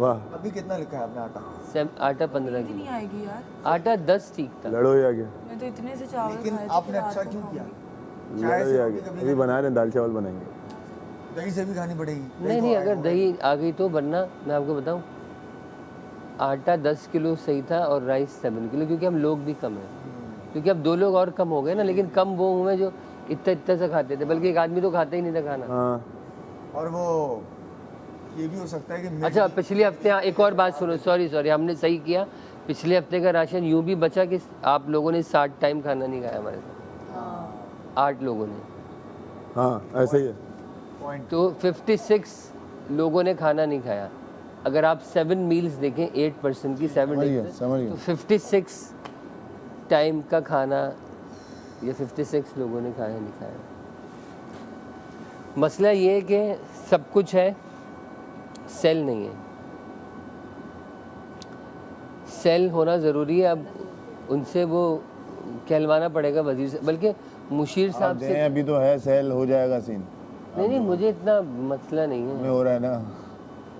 वाह, अभी कितना लिखा है आपने आटा? आटा 15 नहीं किलो, आएगी यार, आटा 10 ठीक था। लड़ो ही आगे, मैं तो इतने से चावल लेकिन खाए थे आपने कि रात अच्छा को क्यों किया? खाऊंगी। चाय लड़ो ही से आगे। कभी अभी बना रहे हैं, दाल चावल बनाएंगे। दही से भी खानी पड़ेगी। नहीं नहीं, अगर दही आ गई तो, वरना मैं आपको बताऊं, आटा 10 किलो सही था और राइस 7 किलो, क्योंकि हम लोग भी कम हैं, क्योंकि अब 2 लोग और कम हो गए ना, लेकिन कम वो हुए जो इतना इतना सा खाते थे, बल्कि एक आदमी तो खाता ही नहीं था खाना। हाँ, और वो ये भी हो सकता है कि अच्छा, पिछले हफ्ते एक और बात सुनो, सॉरी, हमने सही किया, पिछले हफ्ते का राशन यूँ भी बचा कि आप लोगों ने 60 टाइम खाना नहीं खाया हमारे साथ, 8 लोगों ने, हाँ ऐसे ही है। पॉइंट तो 56 लोगों ने खाना नहीं खाया। अगर आप 7 मील्स देखें 8 पर्सन की 7 समझ गया, days, समझ गया। तो 56 टाइम का खाना ये 56 लोगों ने खाया नहीं खाया। मसला ये है कि सब कुछ है, सेल नहीं है। सेल होना ज़रूरी है, अब उनसे वो कहलवाना पड़ेगा वजीर से, बल्कि मुशीर साहब से। अभी तो है, सेल हो जाएगा सीन। नहीं, मुझे इतना मसला नहीं है। हमें हो रहा है ना,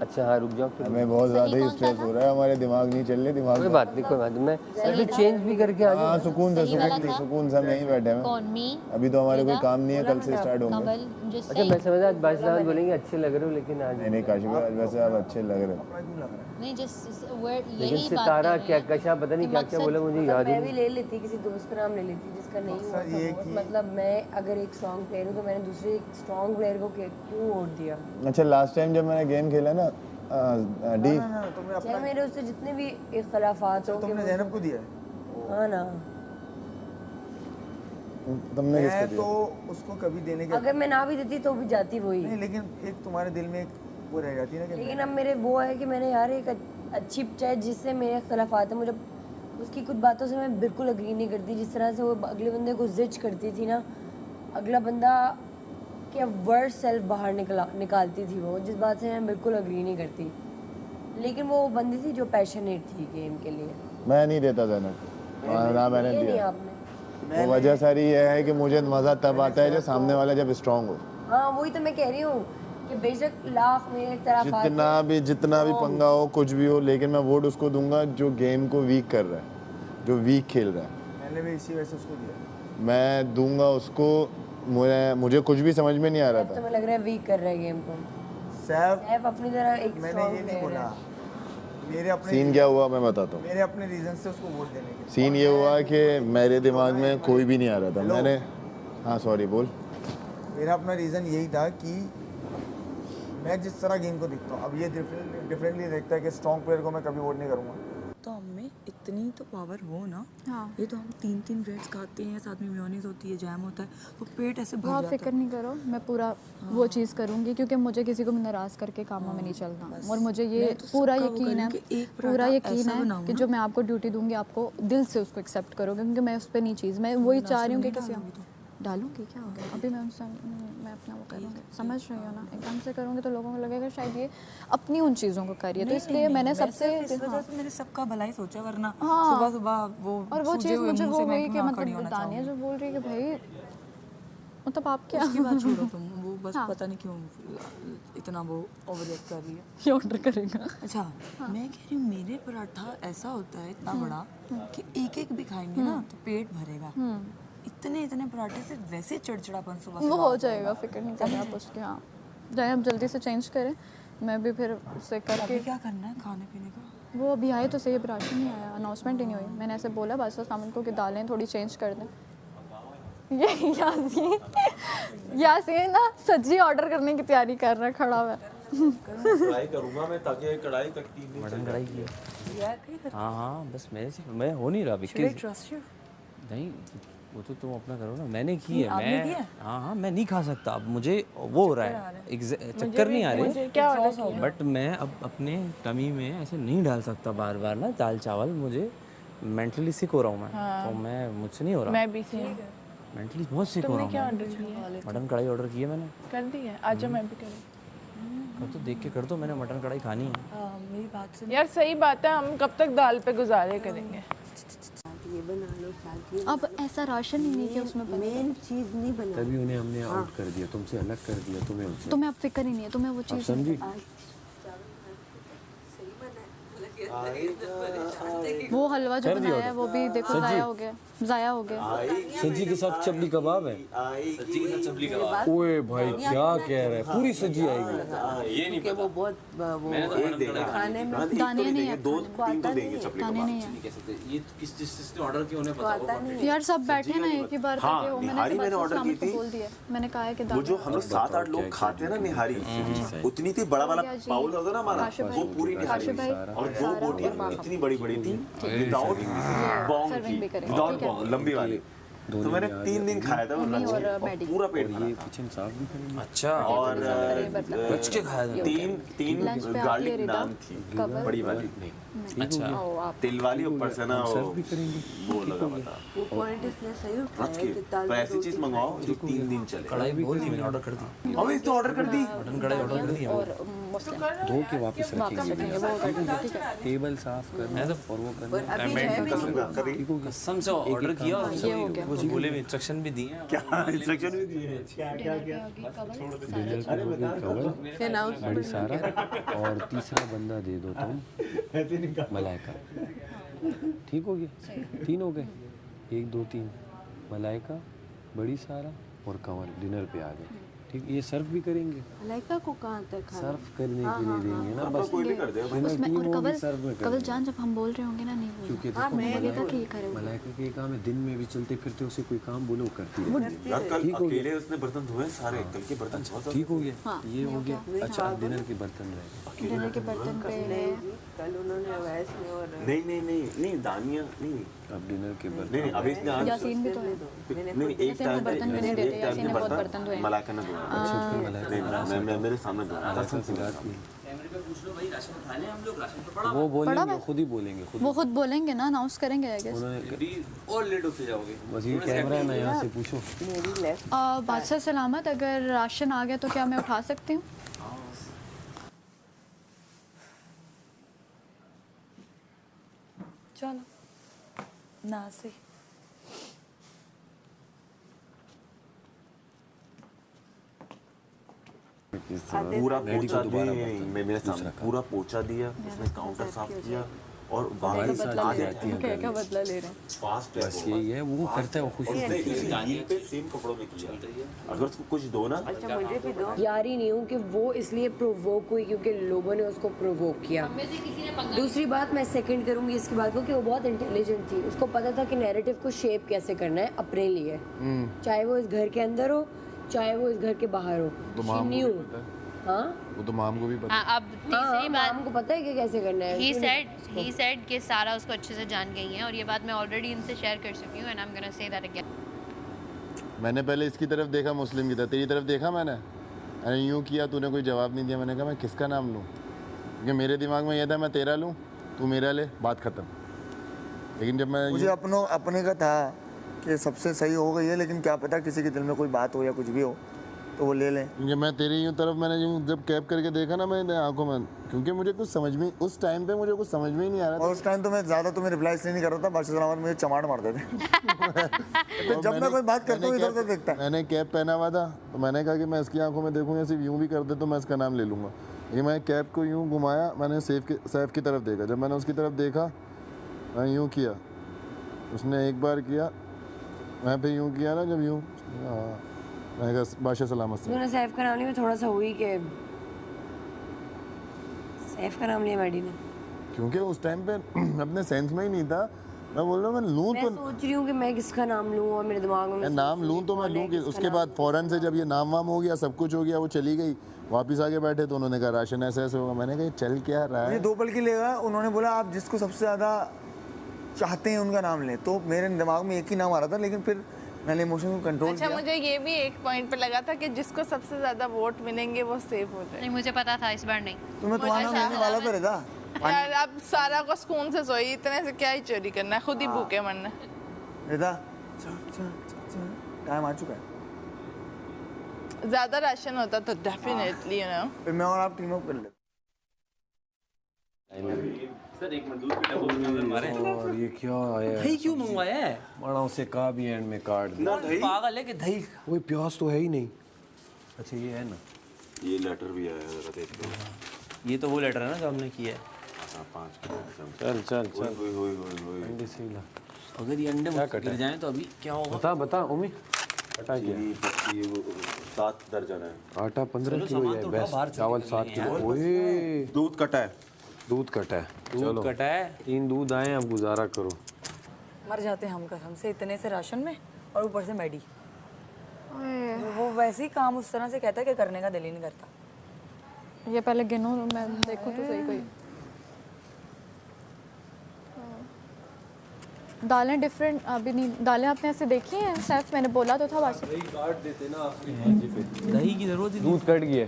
अच्छा हाँ, रुक जाओ फिर। हमें बहुत ज़्यादा ही स्ट्रेस हो रहा है, हमारे दिमाग नहीं चल रहे, दिमाग कोई बात नहीं, मैं अभी चेंज भी करके आ हाँ जाऊँ। सुकून से हम यहीं बैठे हैं। कौन मी? अभी तो हमारे कोई काम नहीं है, कल से स्टार्ट होंगे। कमल मुझे अच्छा, मैं समझा आज बादशाह बोलेंगे अच्छे लग रहे हो, लेकिन आज नहीं काशिफ भाई, वैसे आप अच्छे लग रहे हो। कपड़ा क्यों लग रहा है? नहीं, जस्ट वर्ड लेकिन यही बात सितारा कर क्या रहे हैं। कशा पता नहीं क्या क्या बोला, मुझे याद ही मैं भी नहीं। ले लेती, किसी दोस्त का नाम ले लेती जिसका नहीं हुआ मकसद ये था कि- वोट। मतलब मैं अगर एक स्ट्रॉन्ग प्लेयर हूँ तो मैंने दूसरे एक स्ट्रॉन्ग प्लेयर को क्यों वोट दिया? अच्छा, लास्ट टाइम जब मैंने गेम खेला ना, डी हाँ, तुमने चाहे अपना मेरे उससे जितने भी इख्तलाफात हो, तुमने जैनब को दिया है। हाँ ना, तुमने किसको मैं दिया? तो उसको कभी देने के अगर मैं ना भी देती तो भी जाती वही। नहीं, लेकिन एक तुम्हारे दिल में एक वो रह जाती है ना कि लेकिन अब मेरे वो है कि मैंने यार एक अच्छी, चाहे जिससे मेरे इख्तलाफात है, मुझे उसकी कुछ बातों से मैं बिल्कुल अग्री नहीं करती। जिस तरह से वो अगले बंदे को जिच करती थी ना, अगला बंदा के वर्ड सेल्फ बाहर निकालती थी, वो जिस बात से मैं बिल्कुल अग्री नहीं करती। लेकिन वो बंदी थी जो पैशनेट थी गेम के लिए। मैं नहीं देता था ना, मैंने ये नहीं दिया। आपने। वो वजह सारी ये है कि मुझे मज़ा तब आता है जब सामने वाला जब स्ट्रांग हो। हाँ वही तो मैं कह रही हूँ कि बेशक लाख में इख्तलाफात जितना भी पंगा हो, कुछ भी हो, लेकिन मैं वोट उसको दूंगा जो गेम को वीक कर रहा है, जो वीक खेल रहा है। मैंने भी इसी वजह से उसको दिया। मैं दूंगा उसको। मुझे कुछ भी समझ में नहीं आ रहा था। तुम्हें लग रहा है वीक कर रहा है गेम को। सैफ, सैफ अपनी तरह एक मैंने strong ये नहीं player बोला। है। मेरे अपने सीन क्या हुआ मैं बताता हूँ। मेरे अपने रीजन से उसको वोट देने के। सीन ये हुआ कि मेरे दिमाग में कोई भी नहीं आ रहा था। मैंने हाँ सॉरी बोल। मेरा अपना रीज़न यही था कि मैं जिस तरह गेम को देखता हूँ, अब ये डिफरेंटली देखता है कि स्ट्रॉन्ग प्लेयर को मैं कभी वोट नहीं करूँगा। तो हम में इतनी तो पावर हो ना। हाँ। ये तो हम 3-3 ब्रेड्स खाते हैं, साथ में मेयोनीज होती है, जैम होता है, तो पेट ऐसे भर आप जाता फिक्र नहीं करो, मैं पूरा वो चीज़ करूँगी, क्योंकि मुझे किसी को नाराज़ करके कामों में नहीं चलना। और मुझे ये मैं तो पूरा सबका वो यकीन है, करूँगी कि एक पूरा पराठा यकीन ऐसा है बनाऊँ कि ना। जो मैं आपको ड्यूटी दूंगी आपको दिल से उसको एक्सेप्ट करोगे, क्योंकि मैं उस पर नहीं चीज़, मैं वही चाह रही हूँ कि किसी डालूंगी क्या हो गया अभी मैं उनसे मैं अपना वो करूँगी, समझ रही हो ना। एकदम से करूँगी तो लोगों को लगेगा शायद ये अपनी उन चीज़ों को करिए, तो इसलिए मैंने सबसे इस वजह से मैंने सबका भला ही सोचा, वरना हाँ। सुबह सुबह वो और वो सूजे चीज़ हुए मुझे मुंह वो से मैं हुई कि क्यों खड़ी मतलब होना दानिया जो बोल रही है कि भाई मतलब आप क्या उसकी बात छोड़ो तुम, वो बस हाँ। पता नहीं क्यों इतना वो ओवर रिएक्ट कर रही है। ये ऑर्डर करेगा। अच्छा मैं कह रही हूँ मेरे पराठा ऐसा होता है इतना बड़ा कि एक एक भी खाएंगे ना तो पेट भरेगा। इतने पराठे से वैसे चिड़चिड़ापन सुबह वो हो जाएगा, फिक्र नहीं करें आप उसके। हाँ जाए आप जल्दी से चेंज करें, मैं भी फिर उससे करके। अभी क्या करना है खाने पीने का? वो अभी आए तो सही, अब राशन नहीं आया, अनाउंसमेंट ही नहीं हुई। मैंने ऐसे बोला बादशाह सामन को कि दालें थोड़ी चेंज कर दें। ये यासीन ना सब्जी ऑर्डर करने की तैयारी कर रहा है, खड़ा हुआ है। ट्राई करूंगा मैं, ताकि कढ़ाई तक 3 दिन मटन कढ़ाई की है। यार हाँ बस मेरे से मैं हो नहीं रहा अभी। Trust you. नहीं वो तो तुम अपना करो ना, मैंने की है। आपने की मैं है? हाँ मैं नहीं खा सकता अब, मुझे वो हो रहा है चक्कर नहीं आ रहे, क्या ऑर्डर किया? बट मैं अब अपने टमी में ऐसे नहीं डाल सकता बार बार ना दाल चावल। मुझे मेंटली सिक हो रहा हूँ मैं, तो मैं मुझसे नहीं हो रहा, मैं भी सेम। मेंटली बहुत सिक हो रहा हूँ। ऑर्डर किया है? मटन कढ़ाई ऑर्डर की है मैंने। कर दी है, आज मैं भी करूँ। कर तो देख के कर दो, मैंने मटन कढ़ाई खानी है। मेरी बात सुन। यार सही बात है, हम कब तक दाल पे गुजारे करेंगे। ये बना लो साथ, अब ऐसा राशन ही नहीं कि उसमें मेन चीज़ नहीं बना। तभी उन्हें हमने आउट कर दिया, तुमसे अलग कर दिया, तुम्हें उनसे। तुम्हें अब फिक्र ही नहीं है, तुम्हें वो चीज़ समझी? वो हलवा जो बनाया है वो भी देखो ज़ाया हो गया, ज़ाया हो गया। सज्जी के साथ चपली कबाब है। सज्जी के साथ चपली कबाब। ओए भाई क्या कह रहा है, पूरी सज्जी आएगी। ये नहीं पता वो बहुत वो खाने में दाने नहीं है, दो तीन तो देंगे चपली दाने कबाब। नहीं है। ये किस जिसने ऑर्डर किया उन्हें पता आता होगा। नहीं यार सब बैठे ना एक ही बार करके वो निहारी मैंने मैंने order सामने की को थी। बोल दिया, मैंने कहा है कि वो जो हम लोग 7-8 लोग खाते हैं ना निहारी, उतनी थी, बड़ा वाला बाउल होता है ना हमारा, वो पूरी निहारी काशिफ भाई और 2 बोटियां इतनी बड़ी बड़ी थी विदाउट बॉन्ग सर्विंग भी थी, करेंगे, विदाउट ठीक है। बॉन्ग लंबी वाली। तो मैंने 3 दिन खाया था वो मम्मी लंच और में, और मैडी। पूरा पेट भरा था। किचन साफ भी करेंगे। अच्छा और बच के खाया था। तीन लंच पे गार्लिक आती है नान थी, बड़ी वाली अच्छा तिल वाली, ऊपर से ना सर्व भी करेंगे। वो लगा बता वो पॉइंट इसने सही रच उठाया के। कि दाल तो ऐसी चीज मंगवाओ जो 3 दिन चले। कढ़ाई भी बोल दी मैंने, ऑर्डर कर दी। अबे तो ऑर्डर कर दी। मटन कढ़ाई ऑर्डर कर दी। और मुस्लिम धो के वापस रखेंगे। रखेंगे वो कर देंगे, ठीक है। टेबल साफ करना और वो करना। और अभी है भी कसम का करी कसम से ऑर्डर किया और ये हो गया। कुछ बोले इंस्ट्रक्शन भी दिए हैं। क्या इंस्ट्रक्शन भी दिए हैं? फिर अनाउंस बड़ी सारा और तीसरा बंदा दे दो तुम मलाइका। ठीक हो गया, 3 हो गए, 1 2 3 मलाइका, बड़ी सारा और कंवल डिनर पे आ गए। ठीक, ये सर्व भी करेंगे, मलाइका को कहाँ तक खाना सर्व करने के लिए देंगे ना, बस कोई भी कर दे। डिनर उसमें टीम और होगी, कवल सर्व में कवल करेंगे। जान जब हम बोल रहे होंगे ना नहीं बोलना, क्योंकि हाँ, देखो मैं लगेगा कि ये करेगा। मलाइका के काम है, दिन में भी चलते फिरते उसे कोई काम बोलो वो करती है। यार कल ठीक हो गया। अकेले उसने बर्तन धोए सारे, कल के बर्तन बहुत ठीक हो गया, हाँ, ये हो गया। अच्छा अब डिनर के बर्तन रहे। डिनर के बर्तन पे नहीं जी, कल उन्होंने अवैस में और नहीं दानिया नहीं अब डिनर के बर्तन नहीं अभी इसने आज यासीन भी तो है। नहीं एक यासीन को बर्तन भी नहीं देते, यासीन ने बहुत बर्तन धोए हैं। मलाइका ने धोया नहीं मैं मेरे सामने धोया वो बोलेंगे, खुद ही बोलेंगे, खुद वो खुद बोलेंगे ना, अनाउंस करेंगे आई गेस। और लेट होते जाओगे। बस ये कैमरा है ना, यहाँ से पूछो। मेरी लेफ्ट बादशाह सलामत, अगर राशन आ गया तो क्या मैं उठा सकती हूँ? चलो ना से पूरा पोछा दिया मेरे सामने, पूरा पोछा दिया उसने, काउंटर साफ किया और बाहर बदला आ ले जाती रहे हैं, क्या क्या बदला ले रहे हैं? फास्ट बस यही है, वो करता है, वो खुशी से। पे सेम कपड़ों में किया, अगर उसको कुछ दो ना अच्छा मुझे भी दो यार ही नहीं हूँ कि वो इसलिए प्रोवोक हुई क्योंकि लोगों ने उसको प्रोवोक किया। दूसरी बात मैं सेकंड करूंगी इसकी बात को कि वो बहुत इंटेलिजेंट थी, उसको पता था कि नैरेटिव को शेप कैसे करना है अपने लिए, चाहे वो इस घर के अंदर हो चाहे वो इस घर के बाहर हो। तो She माम को knew। भी पता है, हाँ वो तो माम को भी पता है। हाँ, अब तीसरी बात हमको पता है कि कैसे करना है। ही सेड कि सारा उसको अच्छे से जान गई है और ये बात मैं ऑलरेडी इनसे शेयर कर चुकी हूँ and I am gonna say that again. मैंने पहले इसकी तरफ देखा, मुस्लिम की तरफ, तेरी तरफ देखा मैंने, अरे यूँ किया, तूने कोई जवाब नहीं दिया। मैंने कहा मैं किसका नाम लूँ, क्योंकि मेरे दिमाग में यह था मैं तेरा लूँ तू मेरा ले, बात ख़त्म। लेकिन जब मैं मुझे अपने का था कि सबसे सही हो गई है, लेकिन क्या पता किसी के दिल में कोई बात हो या कुछ भी हो तो वो ले लें। क्योंकि मैं तेरी यूँ तरफ मैंने यूँ जब कैप करके देखा ना मैंने आंखों में, क्योंकि मुझे कुछ समझ में उस टाइम पे मुझे कुछ समझ में ही नहीं आ रहा था। और उस टाइम तो मैं ज़्यादा तुम्हें रिप्लाई इसलिए नहीं कर रहा था, बादशाह सलामत मुझे चमाट मारते थे। तो जब मैं कोई बात करता हूँ इधर उधर देखता है। मैंने कैप पहना हुआ था तो मैंने कहा कि मैं इसकी आंखों में देखूंगा, सिर्फ यूँ भी कर दे तो मैं इसका नाम ले लूँगा। ये मैं कैप को यूँ घुमाया, मैंने सैफ की तरफ देखा, जब मैंने उसकी तरफ देखा मैं यूँ किया, उसने एक बार किया, मैं फिर यूँ किया ना, जब यूँ मैंने कहा बादशाह सलामत से। तूने सैफ का नाम लिया, मैं थोड़ा सा हुई कि सैफ का नाम लिया मैडी ने। क्योंकि उस टाइम पे अपने सेंस में ही नहीं था, मैं बोल रहा हूँ मैं लूँ मैं तो सोच रही हूँ कि मैं किसका नाम लूँ और मेरे दिमाग में मैं नाम लूँ तो मैं लूँ कि उसके बाद फ़ौरन से जब ये नाम वाम हो गया, सब कुछ हो गया, वो चली गई, वापस आके बैठे तो उन्होंने कहा राशन ऐसे ऐसे होगा। मैंने कहा ये चल क्या रहा मुझे है। 2 पल के लिए उन्होंने बोला आप जिसको सबसे ज़्यादा चाहते हैं उनका नाम लें, तो मेरे दिमाग में एक ही नाम आ रहा था, लेकिन फिर मैंने इमोशन को कंट्रोल अच्छा किया। मुझे ये भी एक पॉइंट पे लगा था कि जिसको सबसे ज्यादा वोट मिलेंगे वो सेफ हो जाए। नहीं मुझे पता था इस बार नहीं। तुम्हें तुम्हारा नाम लेने वाला तो रहता। यार अब सारा को सुकून से सोई, इतने से क्या ही चोरी करना है, खुद ही भूखे मरना है। रहता टाइम आ चुका है। ज्यादा राशन होता तो डेफिनेटली यू नो। फिर मैं और आप टीम अप कर लेते। और ये क्या आया, दही क्यों मंगवाया है? बड़ा उसे कहा भी एंड में काट दिया। पागल है कि दही? वही प्याज तो है ही नहीं। अच्छा ये है ना, ये लेटर भी आया है, जरा देख लो। ये तो वो लेटर है ना जो हमने किया है। 5 किलो चल चल चल ओए अंडे सही ला। अगर ये अंडे क्या मुझसे गिर जाएं तो अभी क्या होगा? बता बता उमी कटा गया। चीनी पत्ती वो 7 दर्जन है। आटा 15 किलो सामान है तो उठाओ, बेस्ट। बाहर चल चावल के 7 लेंगे किलो। यार। ओए दूध कटा है। दूध कटा है। चलो दूध कटा है। 3 दूध आए अब गुजारा करो। मर जाते हम कसम से इतने से राशन में और ऊपर से मैडी। वो वैसे ही काम उस तरह से कहता है कि करने का दिल ही नहीं करता। ये पहले गिनो मैं देखूं तो सही कोई। दालें डिफरेंट अभी नहीं। दालें आपने ऐसे देखी हैं सैफ? मैंने बोला तो था बात। दही की जरूरत ही नहीं। दूध कट गया।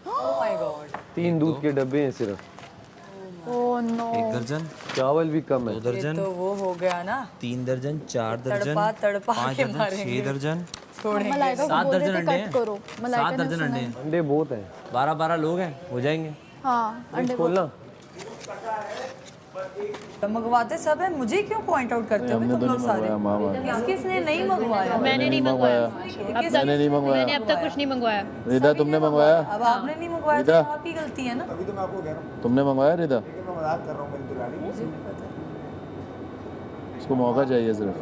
Oh my God. 3 दूध के डब्बे हैं सिर्फ। Oh no. 1 दर्जन, चावल भी कम है। 2 दर्जन, तो वो हो गया ना 3 दर्जन, 4 दर्जन, तड़पा 5 के दर्जन, मारेंगे। 6 दर्जन, मलाइका को 7 बोल दर्जन रहे थे अंडे कट हैं। करो। 7 दर्जन अंडे हैं। अंडे बहुत हैं। 12 लोग हैं, हो जाएंगे। हाँ अंडे खोलना। मंगवाते सब है, मुझे क्यों पॉइंट आउट करते हो तुम लोग सारे? किसने नहीं मंगवाया? मैंने नहीं मंगवाया। मैंने नहीं मंगवाया। मैंने अब तक कुछ नहीं मंगवाया। रिदा तुमने मंगवाया? अब आपने नहीं मंगवाया तो रिदा। आपकी गलती है ना। अभी तो मैं आपको कह रहा हूँ, तुमने मंगवाया रिदा? लेकिन मैं मजाक कर रहा हूँ मेरी दुलारी। मुझे भी पता है। उसको मौका चाहिए सिर्फ।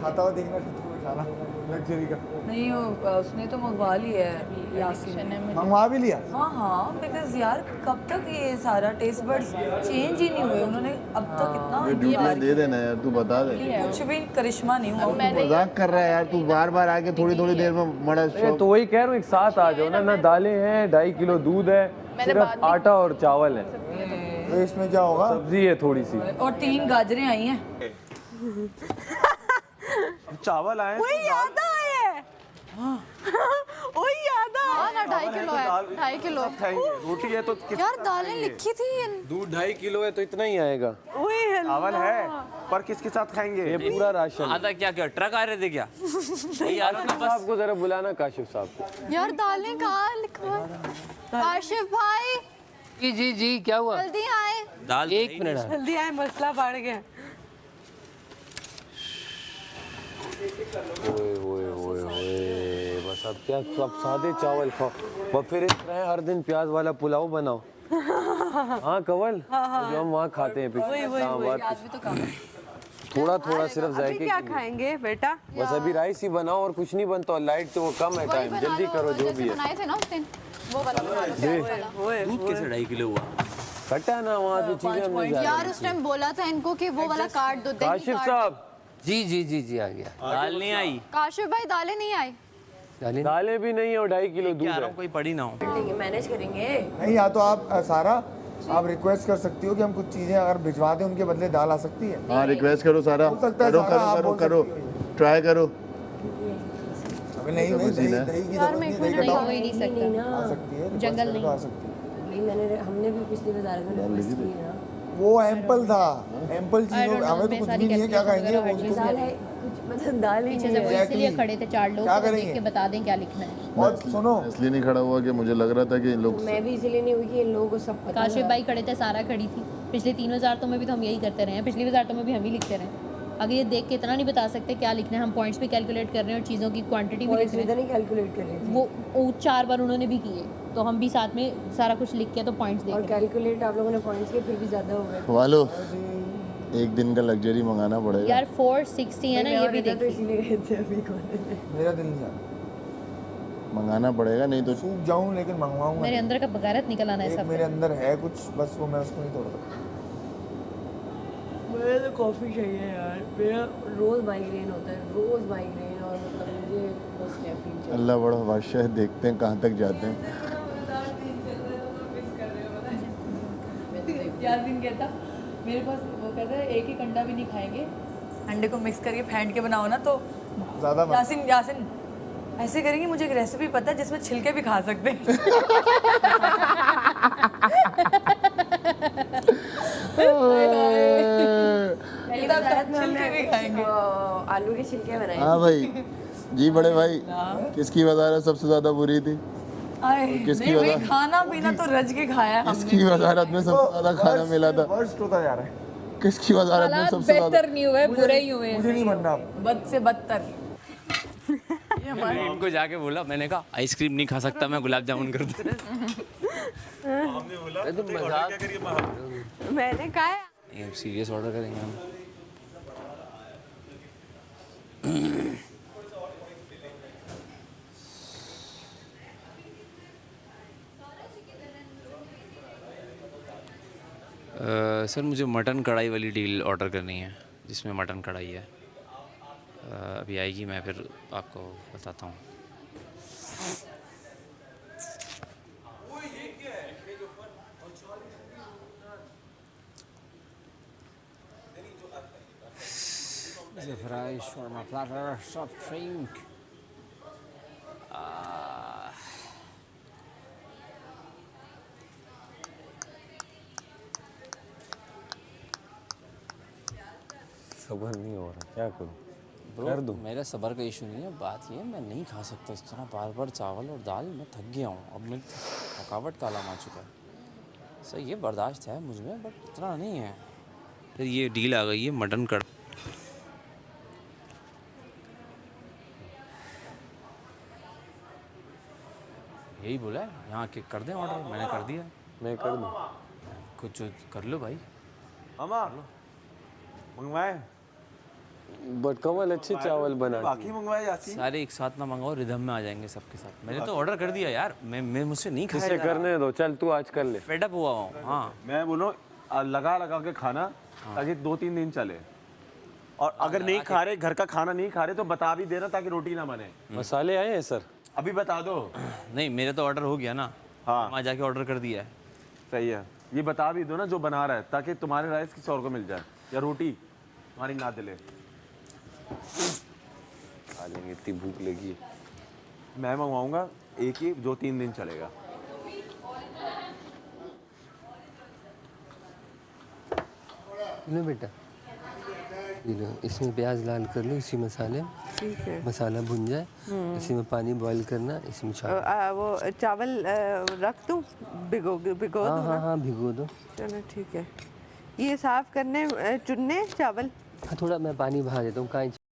खाता हुआ देखना चाहता हूँ खाना लग्जरी का। नहीं उसने तो मंगवा लिया है यासीन ने। मंगवा भी लिया। हाँ हाँ बिकॉज यार कब तक ये सारा टेस्ट बड्स चेंज ही नहीं हुए उन्होंने अब तक इतना ड्यूटी दे देना यार, तू बता दे। कुछ भी करिश्मा नहीं हुआ। मजाक कर रहा है यार, तू बार बार आके थोड़ी थोड़ी देर में मड़ा तो वही कह रहा हूँ एक साथ आ जाओ ना। ना दालें हैं, 2.5 किलो दूध है, सिर्फ आटा और चावल है। तो इसमें क्या होगा? सब्जी है थोड़ी सी और 3 गाजरें आई हैं। चावल आए। वही याद आए। वही याद आए। हाँ ना 2.5 किलो है। 2.5 किलो रोटी है तो यार दालें लिखी थी। दूध 2.5 किलो है तो इतना ही आएगा। चावल है पर किसके साथ खाएंगे? ये पूरा राशन है। आधा क्या क्या ट्रक आ रहे थे क्या? नहीं यार ना बस। आपको जरा बुलाना काशिफ साहब को। यार दालें कहाँ लिखवा? काशिफ भाई जी जी जी क्या हुआ? जल्दी आए। दाल 1 मिनट। जल्दी आए मसला बढ़ गया। ओए ओए ओए ओए बस अब क्या सब सादे चावल खाओ। बस फिर इस तरह हर दिन प्याज वाला पुलाव बनाओ। हाँ कवल जो हम वहाँ खाते हैं थोड़ा थोड़ा सिर्फ जायके क्या खाएंगे बेटा? बस अभी राइस ही बनाओ और कुछ नहीं बनता। और लाइट तो वो कम है, टाइम जल्दी करो जो भी है। बनाए थे ना उस दिन वो वाला बना लो, प्याज वाला। दूध कैसे 2.5 किलो हुआ? कटा है ना वहाँ जो चीजें हमने यार उस टाइम बोला था इनको कि वो वाला काट दो। काशिफ साहब जी जी जी जी आ गया। दाल नहीं आई। काशिफ भाई दालें नहीं आई। दालें भी नहीं है और 2.5 किलो दूध है। कोई पड़ी ना हो। मैनेज करेंगे। नहीं या तो आप सारा आप रिक्वेस्ट कर सकती हो कि हम कुछ चीजें अगर भिजवा दें उनके बदले दाल आ सकती है। हाँ रिक्वेस्ट करो सारा। हो सकता है करो सारा आप करो बोल करो सकती ट्राई करो। अभी नहीं दही की जरूरत नहीं, दही का हो ही नहीं सकता। आ सकती है, जंगल नहीं। आ सकती है। नहीं मैंने हमने भी पिछली बार रिक्वेस्ट की है ना। वो एम्पल था, एम्पल चीज़ों हमें तो कुछ भी नहीं है, क्या खाएंगे वो उसको। दाल है कुछ मतलब दाल ही पीछे नहीं से है। वो इसलिए खड़े थे 4 लोग क्या तो देख करेंगे? के बता दें क्या लिखना है। और सुनो इसलिए नहीं खड़ा हुआ कि मुझे लग रहा था कि इन लोग मैं भी इसलिए नहीं हुई कि इन लोगों को सब पता काशिफ है। भाई खड़े थे, सारा खड़ी थी। पिछले 3 वजारतों में भी तो हम यही करते रहे हैं। पिछली वजारतों में भी हम ही लिखते रहे हैं। अगर ये देख के इतना नहीं बता सकते क्या लिखना है। हम पॉइंट्स भी कैलकुलेट कर रहे हैं और चीज़ों की क्वांटिटी भी लिख रहे हैं। नहीं कैलकुलेट कर रही थी वो 4 बार उन्होंने भी किए तो हम भी साथ में सारा कुछ लिख के तो पॉइंट्स देख और रहे हैं। कैलकुलेट आप लोगों ने पॉइंट्स किए फिर भी ज़्यादा हो गए। वालो एक दिन का लग्जरी मंगाना पड़ेगा यार 460 है ना, ये भी तो देखिए। इसीलिए गए थे अभी कॉलेज। मेरा दिल नहीं चाहता मंगाना पड़ेगा नहीं तो सूख जाऊं लेकिन मंगवाऊंगा मेरे अंदर का बगारत निकल आना है एक सब। मेरे अंदर है कुछ, बस वो मैं उसको नहीं तोड़ सकता। मुझे तो कॉफ़ी चाहिए यार। मेरा रोज़ माइग्रेन होता है, रोज़ माइग्रेन। और मतलब मुझे बस कैफीन चाहिए। अल्लाह बड़ा बादशाह है, देखते हैं कहाँ तक जाते हैं। यासीन कहता मेरे पास वो कहता है एक ही अंडा भी नहीं खाएंगे। अंडे को मिक्स करके फेंट के बनाओ ना तो ज़्यादा मत। यासीन ऐसे करेंगे। मुझे एक रेसिपी पता है जिसमें छिलके भी खा सकते हैं। पहली बार रात में हमने छिलके भी खाएंगे। आलू के छिलके बनाए। हाँ भाई जी बड़े भाई किसकी वजारत सबसे ज़्यादा बुरी थी? किसकी नहीं भाई वजह? खाना पीना तो रज के खाया है हमने। किसकी वजारत में सबसे ज़्यादा खाना मिला था? वर्स्ट होता जा रहा है। किसकी वजारत में सबसे ज़्यादा? बेहतर नहीं हुए, बुरे ही हुए। मुझे नहीं बनना अब। बद से बदतर। मैंने इनको जाके बोला, मैंने कहा आइसक्रीम नहीं खा सकता मैं, गुलाब जामुन कर दूं। मैं तो मजाक मैंने कहा है ये सीरियस ऑर्डर करेंगे हम। सर मुझे मटन कढ़ाई वाली डील ऑर्डर करनी है जिसमें मटन कढ़ाई है। अभी आएगी, मैं फिर आपको बताता हूँ। Fries for my platter, soft drink. सबर नहीं हो रहा, क्या करूं? कर दूं? मेरा सबर का इशू नहीं है, बात ये है मैं नहीं खा सकता इस तरह बार बार चावल और दाल। मैं थक गया हूँ, अब मैं थकावट का आलम आ चुका है। सर ये बर्दाश्त है मुझ में, बट इतना नहीं है। फिर ये डील आ गई है मटन कढ़ाई। यही बोला है यहाँ के कर दें ऑर्डर, मैंने कर दिया। मैं कर दूं? कुछ कर लो भाई। मामा मंगवाए बट कमल अच्छे चावल बनाती बाकी मंगवाए यासी। सारे एक साथ ना मंगाओ, रिदम में आ जाएंगे सबके साथ। मैंने तो ऑर्डर कर दिया यार, मैं मुझसे नहीं खाया इसे जा रहा। करने दो, चल तू आज कर ले। फेड अप हुआ हूँ। हाँ मैं बोलूँ लगा लगा के खाना ताकि 2-3 दिन चले। और अगर नहीं खा रहे, घर का खाना नहीं खा रहे तो बता भी देना ताकि रोटी ना बने। मसाले आए हैं सर? अभी बता दो। नहीं मेरा तो ऑर्डर हो गया ना। हाँ वहाँ जाके ऑर्डर कर दिया है। सही है, ये बता भी दो ना जो बना रहा है, ताकि तुम्हारे राइस किसी और को मिल जाए या रोटी तुम्हारी ना दिले। खा लेंगे, इतनी भूख लगी है। मैं मंगवाऊंगा एक ही, जो 3 दिन चलेगा। लो बेटा, ये लो, इसमें प्याज लाल कर लो इसी मसाले में। ठीक है। मसाला भुन जाए, इसी में पानी बॉईल करना, इसमें चावल। वो चावल रख दूँ, भिगो भिगो हाँ दूँ हाँ ना? हाँ भिगो दो। चलो ठीक है। ये साफ करने चुनने चावल। हाँ थोड़ा मैं पानी बहा देता हूँ, कांच